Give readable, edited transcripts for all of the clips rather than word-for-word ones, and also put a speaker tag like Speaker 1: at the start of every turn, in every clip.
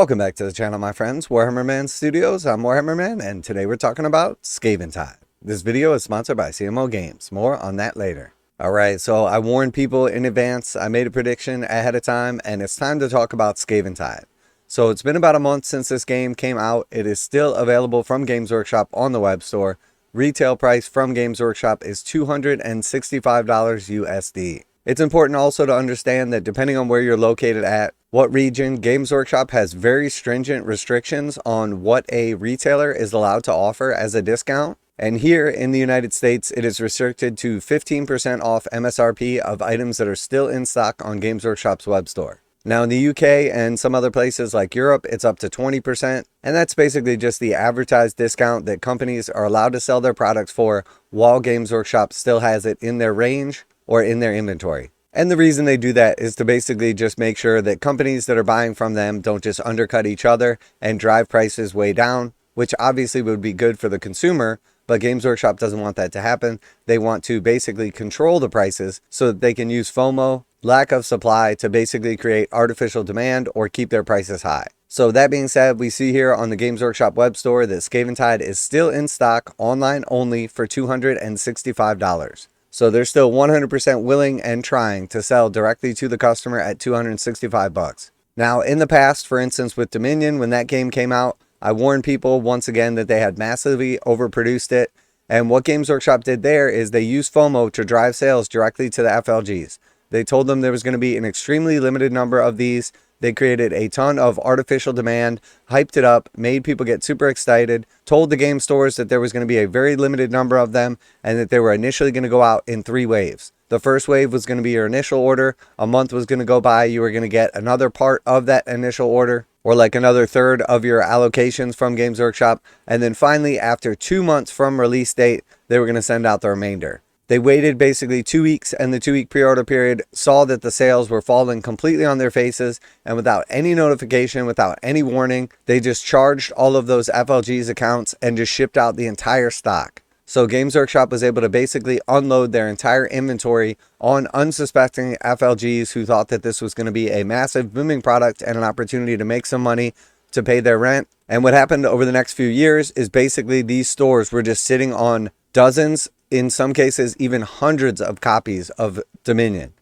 Speaker 1: Welcome back to the channel, my friends. Warhammer Man Studios. I'm Warhammer Man, and today we're talking about Skaventide. This video is sponsored by CMO Games. More on that later. Alright, so I warned people in advance. I made a prediction ahead of time, and it's time to talk about Skaventide. So it's been about a month since this game came out. It is still available from Games Workshop on the web store. Retail price from Games Workshop is $265 USD. It's important also to understand that depending on where you're located at, what region, Games Workshop has very stringent restrictions on what a retailer is allowed to offer as a discount. And here in the United States, it is restricted to 15% off MSRP of items that are still in stock on Games Workshop's web store. Now in the UK and some other places like Europe, it's up to 20%. And that's basically just the advertised discount that companies are allowed to sell their products for while Games Workshop still has it in their range or in their inventory. And the reason they do that is to basically just make sure that companies that are buying from them don't just undercut each other and drive prices way down, which obviously would be good for the consumer, but Games Workshop doesn't want that to happen. They want to basically control the prices so that they can use FOMO, lack of supply, to basically create artificial demand or keep their prices high. So that being said, we see here on the Games Workshop web store that Skaventide is still in stock, online only, for $265. So they're still 100% willing and trying to sell directly to the customer at $265. Now, in the past, for instance, with Dominion, when that game came out, I warned people once again that they had massively overproduced it. And what Games Workshop did there is they used FOMO to drive sales directly to the FLGs. They told them there was going to be an extremely limited number of these. They created a ton of artificial demand, hyped it up, made people get super excited, told the game stores that there was going to be a very limited number of them and that they were initially going to go out in 3 waves. The first wave was going to be your initial order. A month was going to go by. You were going to get another part of that initial order, or like another third of your allocations from Games Workshop. And then finally, after 2 months from release date, they were going to send out the remainder. They waited basically 2 weeks, and the 2-week pre-order period saw that the sales were falling completely on their faces, and without any notification, without any warning, they just charged all of those FLG's accounts and just shipped out the entire stock. So Games Workshop was able to basically unload their entire inventory on unsuspecting FLGs who thought that this was going to be a massive booming product and an opportunity to make some money to pay their rent. And what happened over the next few years is basically these stores were just sitting on dozens, in some cases even hundreds of copies of Dominion.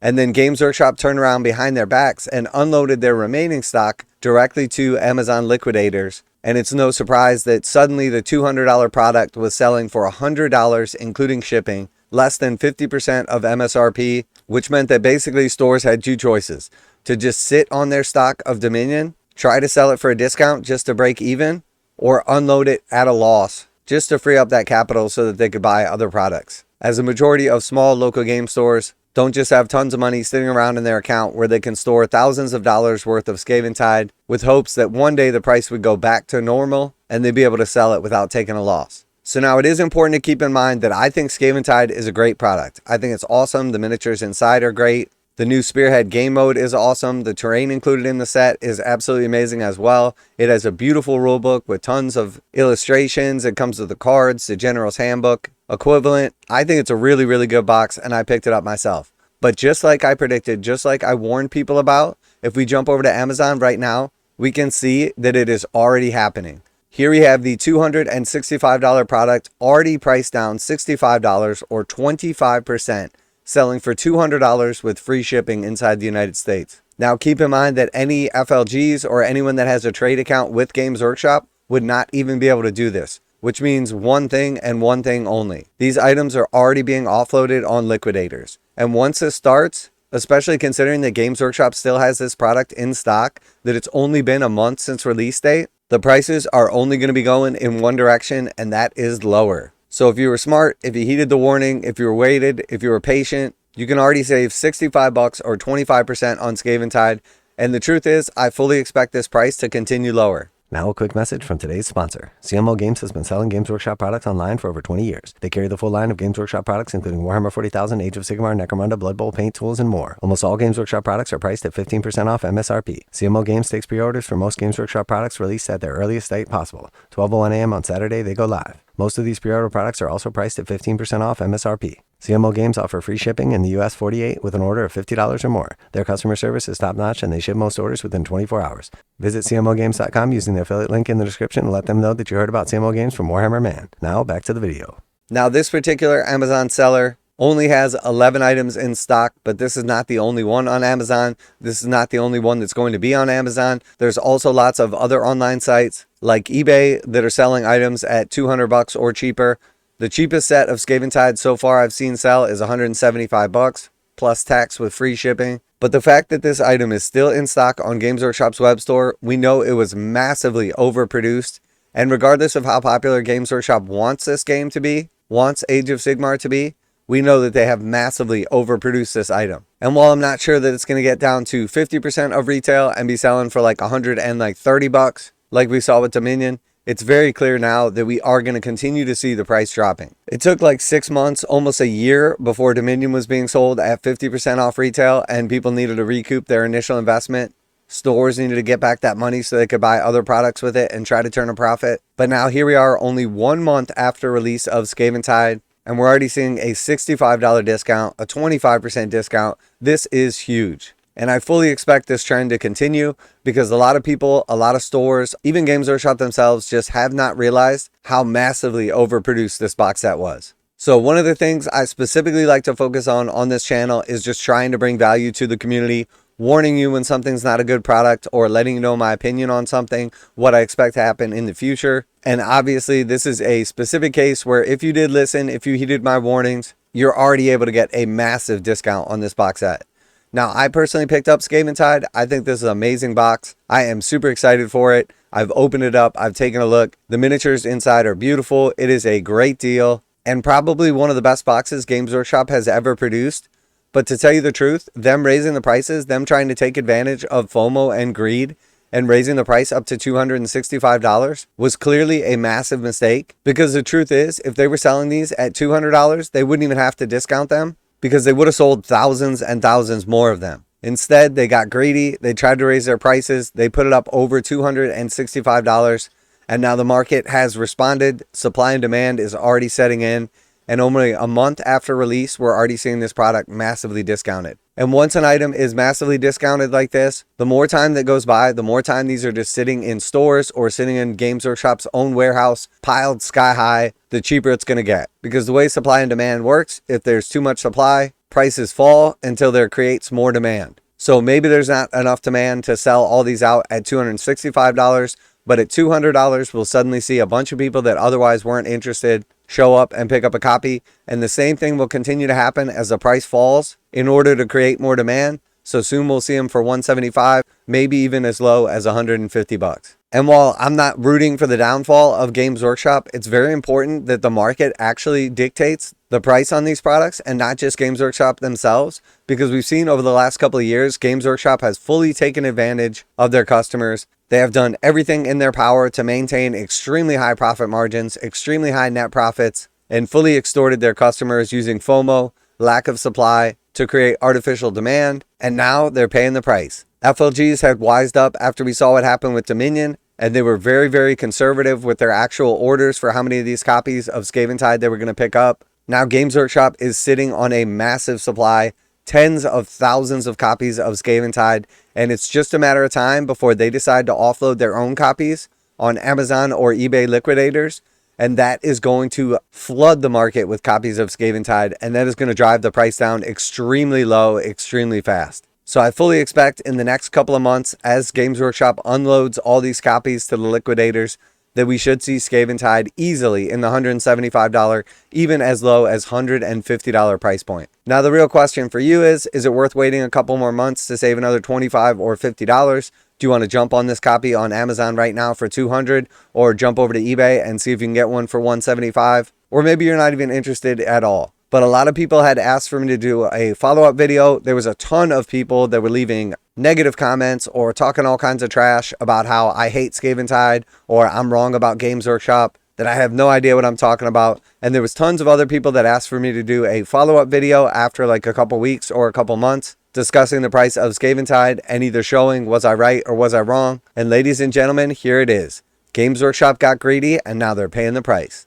Speaker 1: And then Games Workshop turned around behind their backs and unloaded their remaining stock directly to Amazon liquidators. And it's no surprise that suddenly the $200 product was selling for $100, including shipping, less than 50% of MSRP, which meant that basically stores had 2 choices: to just sit on their stock of Dominion, try to sell it for a discount just to break even, or unload it at a loss just to free up that capital so that they could buy other products. As a majority of small local game stores don't just have tons of money sitting around in their account where they can store thousands of dollars worth of Skaventide with hopes that one day the price would go back to normal and they'd be able to sell it without taking a loss. So now it is important to keep in mind that I think Skaventide is a great product. I think it's awesome. The miniatures inside are great. The new Spearhead game mode is awesome. The terrain included in the set is absolutely amazing as well. It has a beautiful rulebook with tons of illustrations. It comes with the cards, the General's Handbook equivalent. I think it's a really, really good box, and I picked it up myself. But just like I predicted, just like I warned people about, if we jump over to Amazon right now, we can see that it is already happening. Here we have the $265 product already priced down $65 or 25%. Selling for $200 with free shipping inside the United States. Now keep in mind that any FLGs or anyone that has a trade account with Games Workshop would not even be able to do this, which means one thing and one thing only. These items are already being offloaded on liquidators. And once this starts, especially considering that Games Workshop still has this product in stock, that it's only been a month since release date, the prices are only going to be going in one direction, and that is lower. So if you were smart, if you heeded the warning, if you were waited, if you were patient, you can already save $65 or 25% on Skaventide. And the truth is, I fully expect this price to continue lower. Now a quick message from today's sponsor. CMO Games has been selling Games Workshop products online for over 20 years. They carry the full line of Games Workshop products, including Warhammer 40,000, Age of Sigmar, Necromunda, Blood Bowl, paint tools, and more. Almost all Games Workshop products are priced at 15% off MSRP. CMO Games takes pre-orders for most Games Workshop products released at their earliest date possible. 12:01 a.m. on Saturday, they go live. Most of these pre-order products are also priced at 15% off MSRP.
Speaker 2: CMO Games offer free shipping in the US 48 with an order of $50 or more. Their customer service is top-notch and they ship most orders within 24 hours. Visit CMOGames.com using the affiliate link in the description and let them know that you heard about CMO Games from Warhammer Man. Now, back to the video.
Speaker 1: Now, this particular Amazon seller only has 11 items in stock, but this is not the only one on Amazon. This is not the only one that's going to be on Amazon. There's also lots of other online sites like eBay that are selling items at $200 or cheaper. The cheapest set of Skaventide so far I've seen sell is $175 plus tax with free shipping. But the fact that this item is still in stock on Games Workshop's web store, we know it was massively overproduced. And regardless of how popular Games Workshop wants this game to be, wants Age of Sigmar to be, we know that they have massively overproduced this item. And while I'm not sure that it's going to get down to 50% of retail and be selling for like $130 like we saw with Dominion, it's very clear now that we are going to continue to see the price dropping. It took like 6 months, almost a year before Dominion was being sold at 50% off retail and people needed to recoup their initial investment. Stores needed to get back that money so they could buy other products with it and try to turn a profit. But now here we are only 1 month after release of Skaventide and we're already seeing a $65 discount, a 25% discount. This is huge. And I fully expect this trend to continue because a lot of people, a lot of stores, even Games Workshop themselves just have not realized how massively overproduced this box set was. So one of the things I specifically like to focus on this channel is just trying to bring value to the community, warning you when something's not a good product or letting you know my opinion on something, what I expect to happen in the future. And obviously this is a specific case where if you did listen, if you heeded my warnings, you're already able to get a massive discount on this box set. Now, I personally picked up Skaventide. I think this is an amazing box. I am super excited for it. I've opened it up. I've taken a look. The miniatures inside are beautiful. It is a great deal and probably one of the best boxes Games Workshop has ever produced. But to tell you the truth, them raising the prices, them trying to take advantage of FOMO and greed and raising the price up to $265 was clearly a massive mistake because the truth is, if they were selling these at $200, they wouldn't even have to discount them, because they would have sold thousands and thousands more of them. Instead, they got greedy. They tried to raise their prices. They put it up over $265. And now the market has responded. Supply and demand is already setting in. And only a month after release, we're already seeing this product massively discounted. And once an item is massively discounted like this, the more time that goes by, the more time these are just sitting in stores or sitting in Games Workshop's own warehouse, piled sky high, the cheaper it's going to get. Because the way supply and demand works, if there's too much supply, prices fall until there creates more demand. So maybe there's not enough demand to sell all these out at $265, but at $200, we'll suddenly see a bunch of people that otherwise weren't interested show up and pick up a copy. And the same thing will continue to happen as the price falls in order to create more demand. So soon we'll see them for $175, maybe even as low as $150. And while I'm not rooting for the downfall of Games Workshop, it's very important that the market actually dictates the price on these products and not just Games Workshop themselves, because we've seen over the last couple of years, Games Workshop has fully taken advantage of their customers. They have done everything in their power to maintain extremely high profit margins, extremely high net profits, and fully extorted their customers using FOMO, lack of supply, to create artificial demand, and now they're paying the price. FLGs had wised up after we saw what happened with Dominion, and they were very, very conservative with their actual orders for how many of these copies of Skaventide they were going to pick up. Now Games Workshop is sitting on a massive supply, tens of thousands of copies of Skaventide, and it's just a matter of time before they decide to offload their own copies on Amazon or eBay liquidators, and that is going to flood the market with copies of Skaventide, and that is going to drive the price down extremely low, extremely fast. So I fully expect in the next couple of months, as Games Workshop unloads all these copies to the liquidators, that we should see Skaventide easily in the $175, even as low as $150 price point. Now the real question for you is it worth waiting a couple more months to save another $25 or $50? Do you want to jump on this copy on Amazon right now for $200, or jump over to eBay and see if you can get one for $175? Or maybe you're not even interested at all. But a lot of people had asked for me to do a follow-up video. There was a ton of people that were leaving negative comments or talking all kinds of trash about how I hate Skaventide or I'm wrong about Games Workshop, that I have no idea what I'm talking about. And there was tons of other people that asked for me to do a follow-up video after like a couple weeks or a couple months discussing the price of Skaventide and either showing was I right or was I wrong. And ladies and gentlemen, here it is. Games Workshop got greedy and now they're paying the price.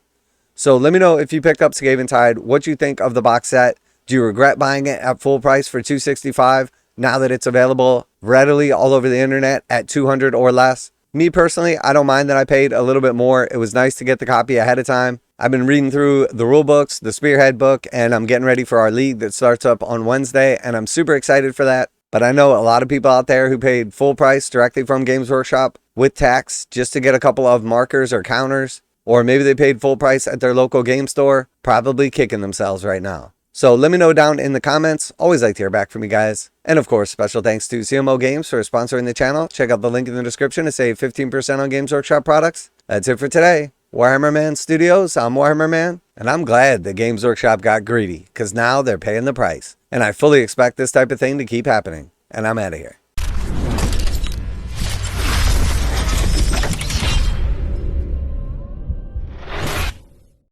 Speaker 1: So let me know if you picked up Skaventide, what you think of the box set. Do you regret buying it at full price for $265 now that it's available readily all over the internet at $200 or less? Me personally, I don't mind that I paid a little bit more. It was nice to get the copy ahead of time. I've been reading through the rule books, the Spearhead book, and I'm getting ready for our league that starts up on Wednesday, and I'm super excited for that. But I know a lot of people out there who paid full price directly from Games Workshop with tax just to get a couple of markers or counters, or maybe they paid full price at their local game store, probably kicking themselves right now. So let me know down in the comments. Always like to hear back from you guys. And of course, special thanks to CMO Games for sponsoring the channel. Check out the link in the description to save 15% on Games Workshop products. That's it for today. Warhammer Man Studios, I'm Warhammer Man, and I'm glad that Games Workshop got greedy, because now they're paying the price. And I fully expect this type of thing to keep happening. And I'm out of here.